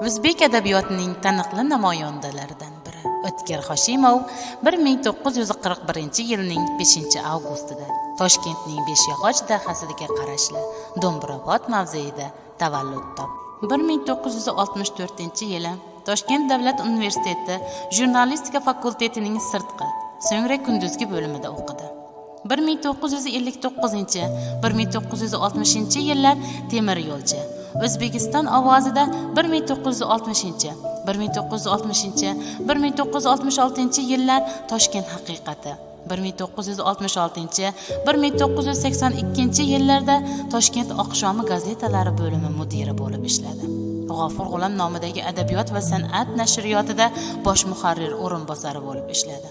O'zbek adabiyotining taniqli namoyandalaridan biri O'tkir Hoshimov 1941 yilning 5-avgustida Toshkentning Beshyog'och dahasiga qarashli Do'mbrobod mavzeida tavallud topdi. 1964-yili Toshkent davlat universiteti jurnalistika fakultetining sirtqi, so'ngra kunduzgi bo'limida o'qidi. 1959-1960-yillar temir yo'lchi, O'zbekiston ovozida 1960-1966-yillar Toshkent haqiqati, 1966-1982-yillarda Toshkent oqshomi gazetalari bo'limi mudiri bo'lib ishladi. G'ofur G'ulom nomidagi adabiyot va san'at nashriyotida bosh muharrir o'rinbosari bo'lib ishladi.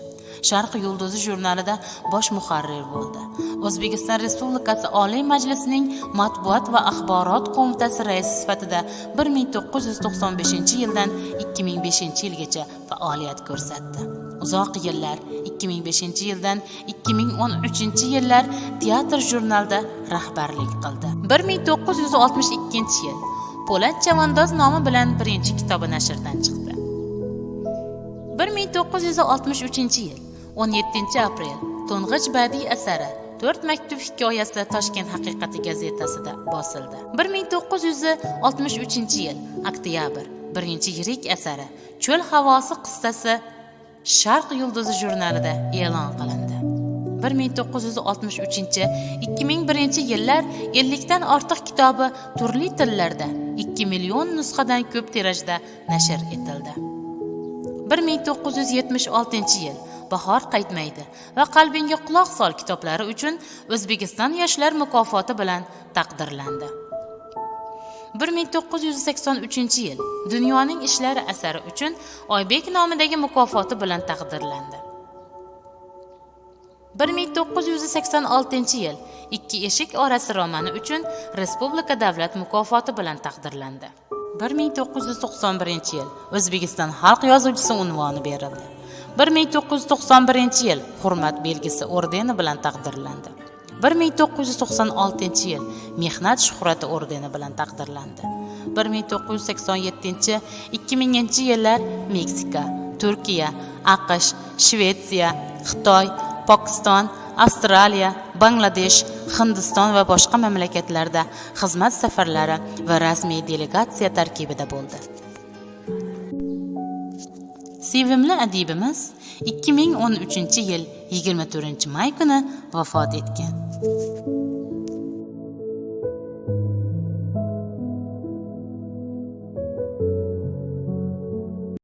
Sharq yulduzi jurnalida bosh muharrir bo'ldi. O'zbekiston Respublikasi Oliy Majlisining Matbuot va axborot qo'mitasi raisi sifatida 1995-yildan 2005-yilgacha faoliyat ko'rsatdi. Uzoq yillar 2005-yildan 2013-yillar teatr jurnalida rahbarlik qildi. 1962-yil Po'lat chavandoz nomi bilan birinchi kitobi nashrdan chiqdi. 1963-yil 17-aprel To'ng'ich badiiy asari 4 maktub hikoyasi Toshkent haqiqati gazetasida bosildi. 1963-yil oktyabr birinchi yirik asari Cho'l havosi qissasi Sharq yulduzi jurnalida e'lon qilindi. 1963-2001-yillar 50 dan ortiq kitobi turli tillarda 2 million nusxadan ko'p tirajda nashr etildi. 1976-yil Bahor qaytmaydi va Qalbingga quloq sol kitoblari uchun O'zbekiston yoshlar mukofoti bilan taqdirlandi. 1983-yil Dunyoning ishlari asari uchun Oybek nomidagi mukofoti bilan taqdirlandi. 1986-yil Ikki eshik orasi romani uchun Respublika davlat mukofoti bilan taqdirlandi. 1991-yil O'zbekiston xalq yozuvchisi unvoni berildi. 1991-yil Hurmat belgisi ordeni bilan taqdirlandi. 1996-yil Mehnat shuhrati ordeni bilan taqdirlandi. 1987-2000-yillar Meksika, Turkiya, AQSh, Shvetsiya, Xitoy, Pokiston, Avstraliya, Bangladesh, Hindiston va boshqa mamlakatlarda xizmat safarlari va rasmiy delegatsiya tarkibida bo'ldi. Sevimli adibimiz 2013-yil 24-may kuni vafot etgan.